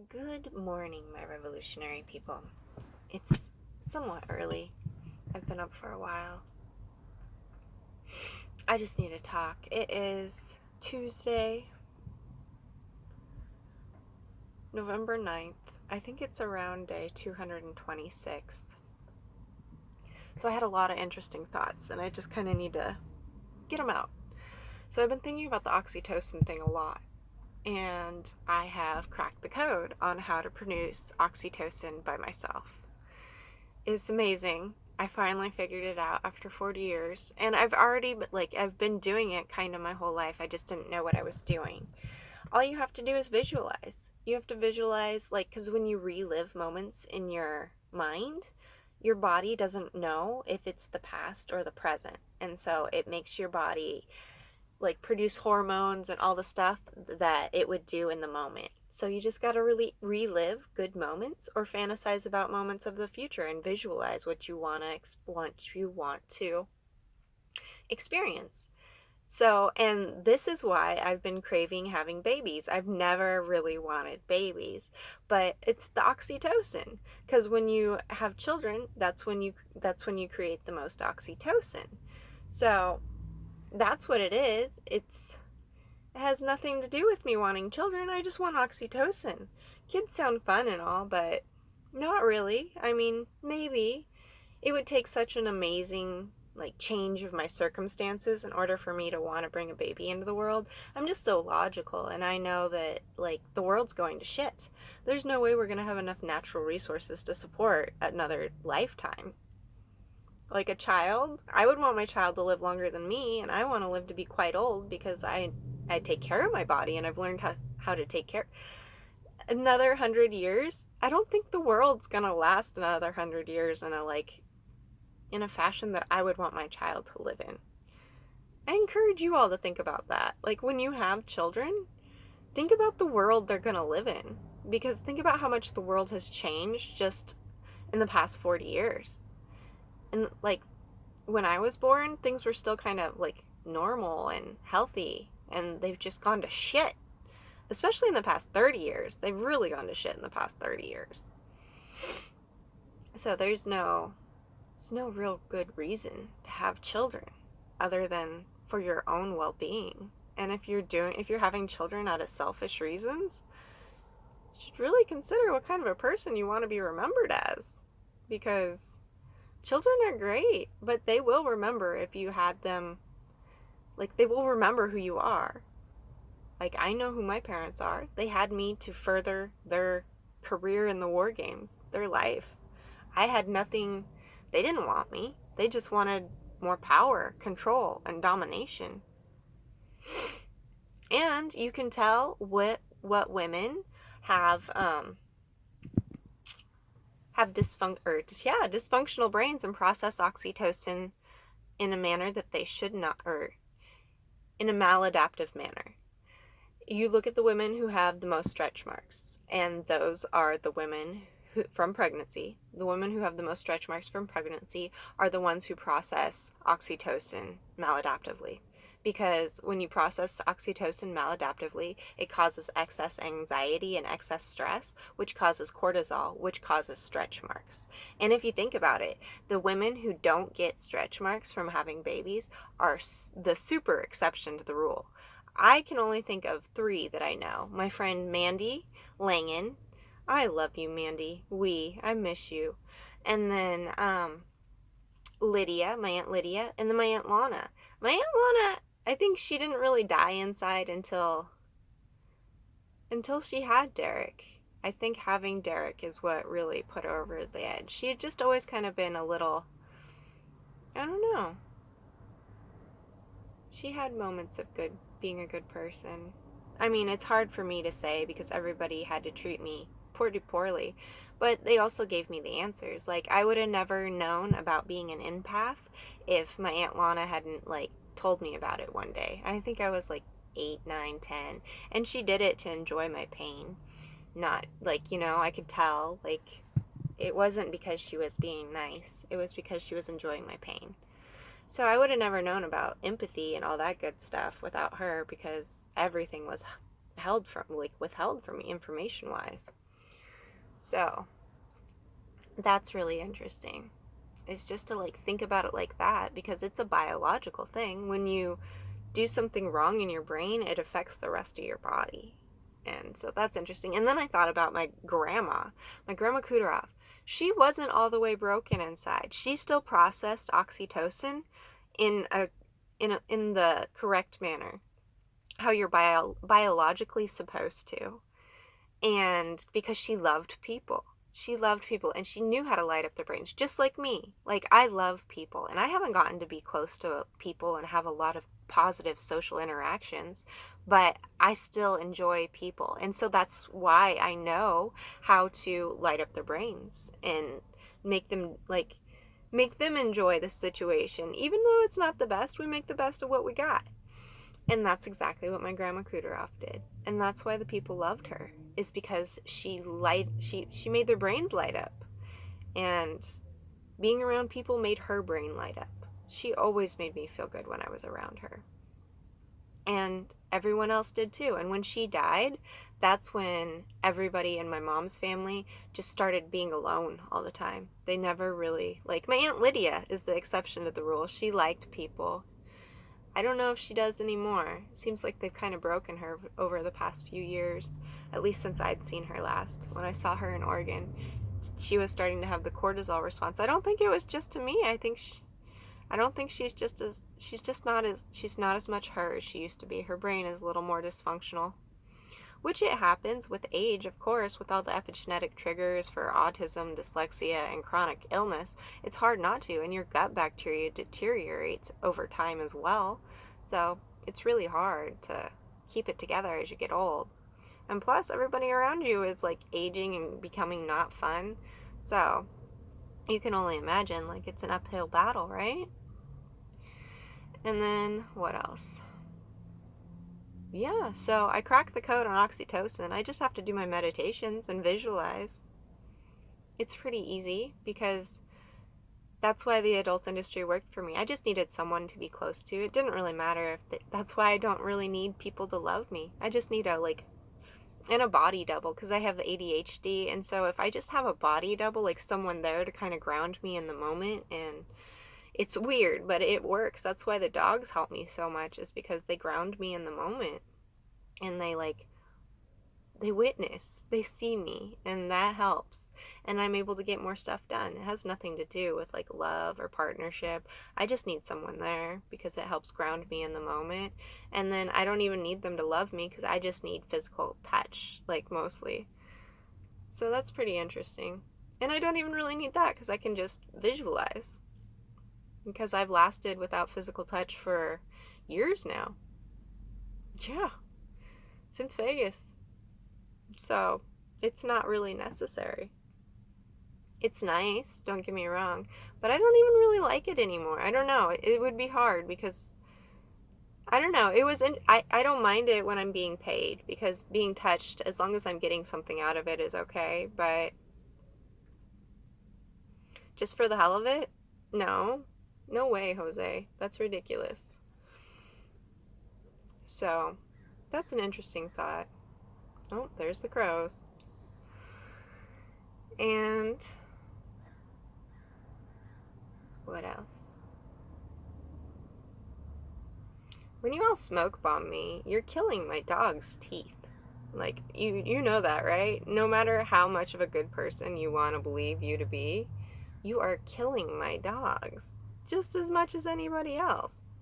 Good morning, my revolutionary people. It's somewhat early. I've been up for a while. I just need to talk. It is Tuesday, November 9th. I think it's around day 226. So I had a lot of interesting thoughts, and I just kind of need to get them out. So I've been thinking about the oxytocin thing a lot, and I have cracked the code on how to produce oxytocin by myself. It's amazing. I finally figured it out after 40 years. And I've been doing it kind of my whole life. I just didn't know what I was doing. All you have to do is visualize. You have to visualize, because when you relive moments in your mind, your body doesn't know if it's the past or the present. And so it makes your body produce hormones and all the stuff that it would do in the moment. So you just got to really relive good moments or fantasize about moments of the future and visualize what you want to experience. So, and this is why I've been craving having babies. I've never really wanted babies, but it's the oxytocin, because when you have children, that's when you create the most oxytocin. So, that's what it is. It has nothing to do with me wanting children. I just want oxytocin. Kids sound fun and all, but not really. I mean, maybe. It would take such an amazing change of my circumstances in order for me to want to bring a baby into the world. I'm just so logical, and I know that the world's going to shit. There's no way we're going to have enough natural resources to support another lifetime. Like a child, I would want my child to live longer than me, and I want to live to be quite old because I take care of my body, and I've learned how to take care. Another 100 years, I don't think the world's gonna last another 100 years in a fashion that I would want my child to live in. I encourage you all to think about that. When you have children, think about the world they're gonna live in, because think about how much the world has changed just in the past 40 years. And when I was born, things were still kind of normal and healthy, and they've just gone to shit. Especially in the past 30 years. They've really gone to shit in the past 30 years. So there's no real good reason to have children other than for your own well-being. And if you're having children out of selfish reasons, you should really consider what kind of a person you want to be remembered as. Because children are great, but they will remember if you had them. They will remember who you are. I know who my parents are. They had me to further their career in the war games, their life. I had nothing. They didn't want me. They just wanted more power, control, and domination. And you can tell what women have dysfunctional brains and process oxytocin in a manner that they should not, or in a maladaptive manner. You look at the women who have the most stretch marks, and those are the women from pregnancy. The women who have the most stretch marks from pregnancy are the ones who process oxytocin maladaptively. Because when you process oxytocin maladaptively, it causes excess anxiety and excess stress, which causes cortisol, which causes stretch marks. And if you think about it, the women who don't get stretch marks from having babies are the super exception to the rule. I can only think of 3 that I know. My friend Mandy Langen. I love you, Mandy. I miss you. And then Lydia, my Aunt Lydia, and then my Aunt Lana. My Aunt Lana, I think she didn't really die inside until she had Derek. I think having Derek is what really put her over the edge. She had just always kind of been a little, I don't know. She had moments of being a good person. I mean, it's hard for me to say because everybody had to treat me pretty poorly, but they also gave me the answers. I would have never known about being an empath if my Aunt Lana hadn't told me about it one day. I think I was 8, 9, 10, and she did it to enjoy my pain. Not I could tell it wasn't because she was being nice. It was because she was enjoying my pain. So I would have never known about empathy and all that good stuff without her, because everything was withheld from me information-wise. So that's really interesting. It's just to like think about it like that, because it's a biological thing. When you do something wrong in your brain, it affects the rest of your body. And so that's interesting. And then I thought about my grandma Kudarov. She wasn't all the way broken inside. She still processed oxytocin in the correct manner, how you're biologically supposed to. And because she loved people. She loved people, and she knew how to light up their brains, just like me. Like, I love people, and I haven't gotten to be close to people and have a lot of positive social interactions, but I still enjoy people. And so that's why I know how to light up their brains and make them enjoy the situation. Even though it's not the best, we make the best of what we got. And that's exactly what my grandma Kudarov did. And that's why the people loved her, is because she made their brains light up. And being around people made her brain light up. She always made me feel good when I was around her. And everyone else did too. And when she died, that's when everybody in my mom's family just started being alone all the time. They never really, like, my Aunt Lydia is the exception to the rule. She liked people. I don't know if she does anymore. It seems like they've kind of broken her over the past few years, at least since I'd seen her last. When I saw her in Oregon, she was starting to have the cortisol response. I don't think it was just to me. I don't think she's not as much her as she used to be. Her brain is a little more dysfunctional. Which it happens with age, of course, with all the epigenetic triggers for autism, dyslexia, and chronic illness. It's hard not to, and your gut bacteria deteriorates over time as well. So it's really hard to keep it together as you get old. And plus, everybody around you is like aging and becoming not fun. So you can only imagine, like, it's an uphill battle, right? And then what else? Yeah, so I cracked the code on oxytocin. I just have to do my meditations and visualize. It's pretty easy, because that's why the adult industry worked for me. I just needed someone to be close to. It didn't really matter that's why I don't really need people to love me. I just need a body double, because I have ADHD. And so if I just have a body double, like someone there to kind of ground me in the moment, and it's weird, but it works. That's why the dogs help me so much, is because they ground me in the moment. And they witness, they see me, and that helps. And I'm able to get more stuff done. It has nothing to do with like love or partnership. I just need someone there because it helps ground me in the moment. And then I don't even need them to love me, because I just need physical touch, like, mostly. So that's pretty interesting. And I don't even really need that, because I can just visualize, because I've lasted without physical touch for years now. Yeah, since Vegas. So it's not really necessary. It's nice, don't get me wrong, but I don't even really like it anymore. I don't know. It would be hard, because I don't know. I don't mind it when I'm being paid, because being touched, as long as I'm getting something out of it, is okay. But just for the hell of it, no. No way, Jose. That's ridiculous. So that's an interesting thought. Oh, there's the crows. And what else? When you all smoke bomb me, you're killing my dog's teeth. Like, you know that, right? No matter how much of a good person you want to believe you to be, you are killing my dogs just as much as anybody else.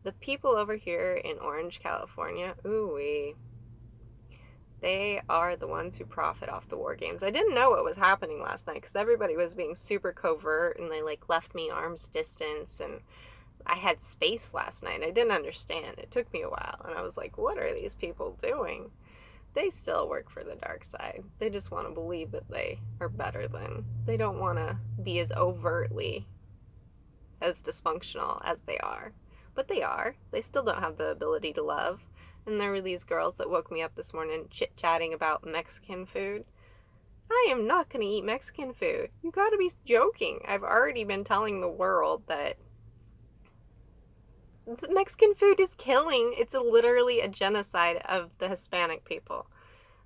The people over here in Orange, California, ooh-wee, they are the ones who profit off the war games. I didn't know what was happening last night, because everybody was being super covert, and they like left me arm's distance, and I had space last night. I didn't understand. It took me a while, and I was like, what are these people doing? They still work for the dark side. They just want to believe that they are better than. They don't want to be as overtly as dysfunctional as they are. But they are. They still don't have the ability to love. And there were these girls that woke me up this morning chit-chatting about Mexican food. I am not going to eat Mexican food. You gotta be joking. I've already been telling the world that Mexican food is killing. It's literally a genocide of the Hispanic people.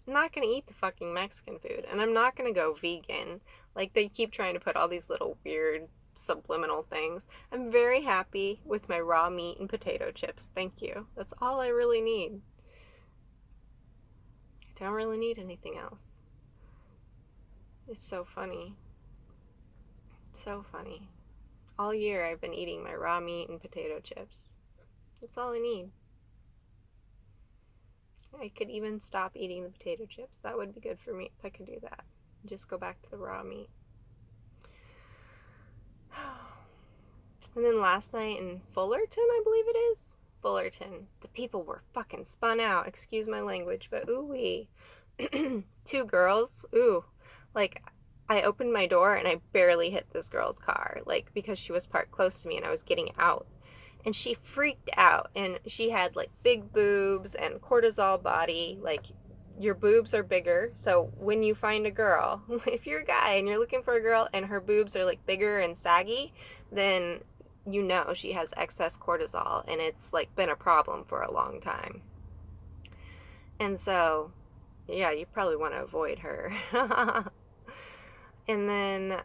I'm not gonna eat the fucking Mexican food, and I'm not gonna go vegan. Like, they keep trying to put all these little weird subliminal things. I'm very happy with my raw meat and potato chips. Thank you. That's all I really need. I don't really need anything else. It's so funny. So funny. All year I've been eating my raw meat and potato chips. That's all I need. I could even stop eating the potato chips. That would be good for me if I could do that. Just go back to the raw meat. And then last night in Fullerton, I believe it is. Fullerton. The people were fucking spun out. Excuse my language, but ooh-wee. Two girls. Ooh. Like, I opened my door and I barely hit this girl's car. Like, because she was parked close to me and I was getting out. And she freaked out. And she had, like, big boobs and cortisol body. Like, your boobs are bigger. So when you find a girl, if you're a guy and you're looking for a girl and her boobs are, like, bigger and saggy, then you know she has excess cortisol, and it's like been a problem for a long time. And so, yeah, you probably want to avoid her. And then,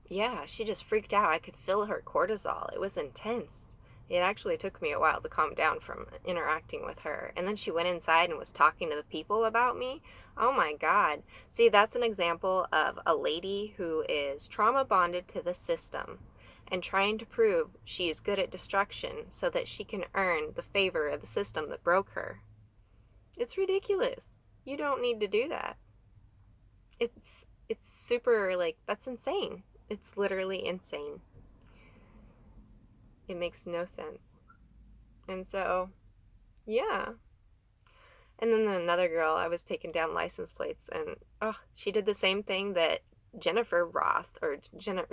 yeah, she just freaked out. I could feel her cortisol. It was intense. It actually took me a while to calm down from interacting with her. And then she went inside and was talking to the people about me. Oh my God. See, that's an example of a lady who is trauma bonded to the system and trying to prove she is good at destruction so that she can earn the favor of the system that broke her. It's ridiculous. You don't need to do that. It's super, like, that's insane. It's literally insane. It makes no sense. And so, yeah. And then another girl, I was taking down license plates, and oh, she did the same thing that Jennifer Roth or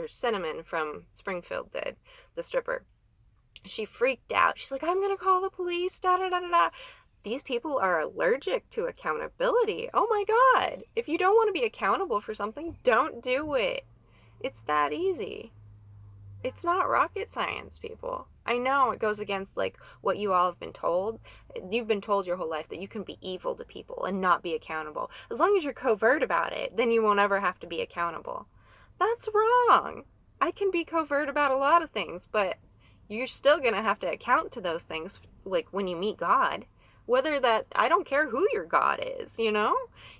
Cinnamon from Springfield did, the stripper. She freaked out. She's like, I'm gonna call the police, da da da da da. These people are allergic to accountability. Oh my God. If you don't want to be accountable for something, don't do it. It's that easy. It's not rocket science, people. I know it goes against like what you all have been told. You've been told your whole life that you can be evil to people and not be accountable. As long as you're covert about it, then you won't ever have to be accountable. That's wrong. I can be covert about a lot of things, but you're still going to have to account to those things like when you meet God. Whether that, I don't care who your God is, you know?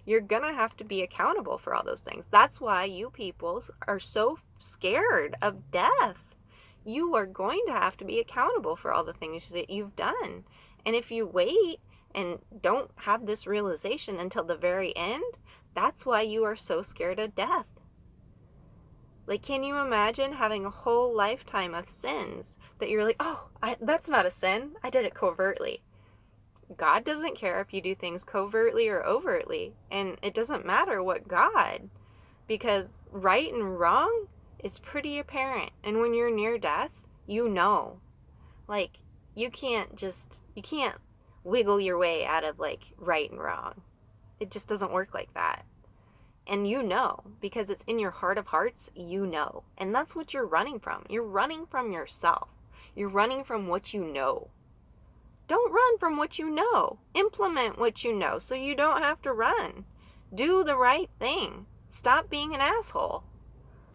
You're going to have to be accountable for all those things. That's why you people are so scared of death. You are going to have to be accountable for all the things that you've done. And if you wait and don't have this realization until the very end, that's why you are so scared of death. Like, can you imagine having a whole lifetime of sins that you're like, oh, that's not a sin. I did it covertly. God doesn't care if you do things covertly or overtly. And it doesn't matter what God, because right and wrong is pretty apparent. And when you're near death, you know. Like, you can't wiggle your way out of like right and wrong. It just doesn't work like that. And you know, because it's in your heart of hearts, you know. And that's what you're running from. You're running from yourself. You're running from what you know. Don't run from what you know. Implement what you know so you don't have to run. Do the right thing. Stop being an asshole.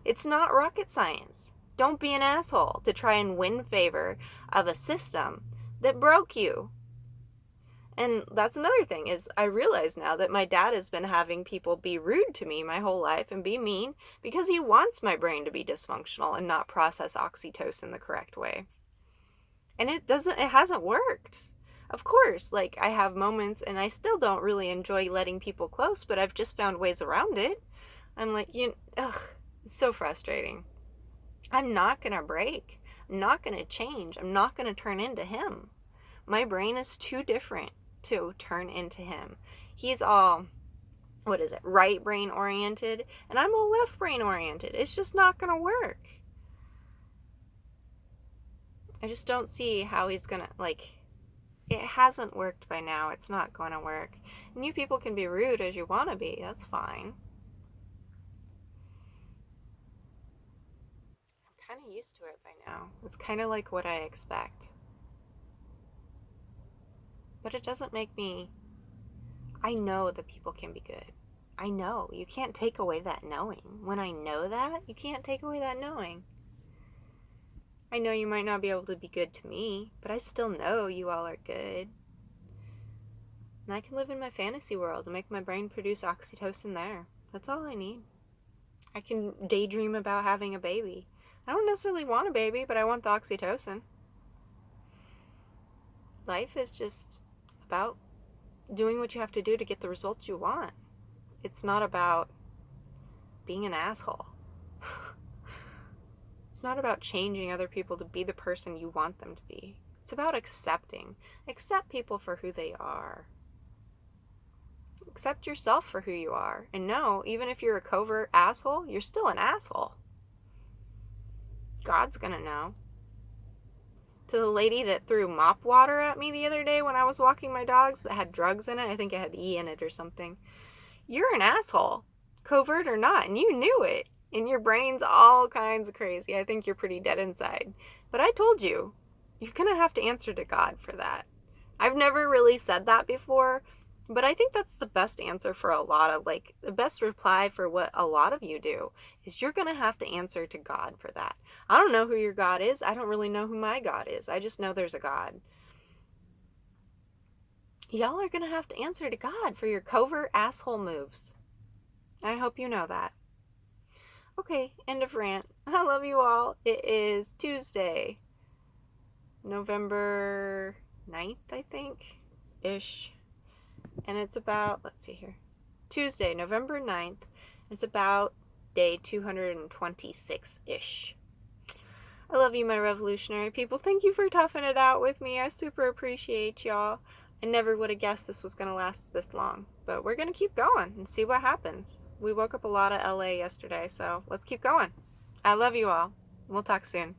It's not rocket science. Don't be an asshole to try and win favor of a system that broke you. And that's another thing is I realize now that my dad has been having people be rude to me my whole life and be mean because he wants my brain to be dysfunctional and not process oxytocin the correct way. And it hasn't worked. Of course, like I have moments and I still don't really enjoy letting people close, but I've just found ways around it. I'm like, it's so frustrating. I'm not going to break. I'm not going to change. I'm not going to turn into him. My brain is too different to turn into him. He's all, right brain oriented, and I'm all left brain oriented. It's just not going to work. I just don't see how he's going to, it hasn't worked by now. It's not going to work. And you people can be rude as you want to be. That's fine. I'm kind of used to it by now. It's kind of like what I expect. But it doesn't make me I know that people can be good. I know. You can't take away that knowing. When I know that, you can't take away that knowing. I know you might not be able to be good to me, but I still know you all are good. And I can live in my fantasy world and make my brain produce oxytocin there. That's all I need. I can daydream about having a baby. I don't necessarily want a baby, but I want the oxytocin. Life is just about doing what you have to do to get the results you want. It's not about being an asshole. It's not about changing other people to be the person you want them to be. It's about accepting. Accept people for who they are. Accept yourself for who you are. And know, even if you're a covert asshole, you're still an asshole. God's gonna know. To the lady that threw mop water at me the other day when I was walking my dogs that had drugs in it, I think it had E in it or something. You're an asshole, covert or not, and you knew it. And your brain's all kinds of crazy. I think you're pretty dead inside. But I told you, you're gonna have to answer to God for that. I've never really said that before, but I think that's the best answer for a lot of, like, the best reply for what a lot of you do is you're gonna have to answer to God for that. I don't know who your God is. I don't really know who my God is. I just know there's a God. Y'all are gonna have to answer to God for your covert asshole moves. I hope you know that. Okay, end of rant. I love you all. It is Tuesday, November 9th, I think, ish. And it's about, let's see here, Tuesday, November 9th. It's about day 226-ish. I love you, my revolutionary people. Thank you for toughing it out with me. I super appreciate y'all. I never would have guessed this was going to last this long, but we're going to keep going and see what happens. We woke up a lot of LA yesterday, so let's keep going. I love you all. We'll talk soon.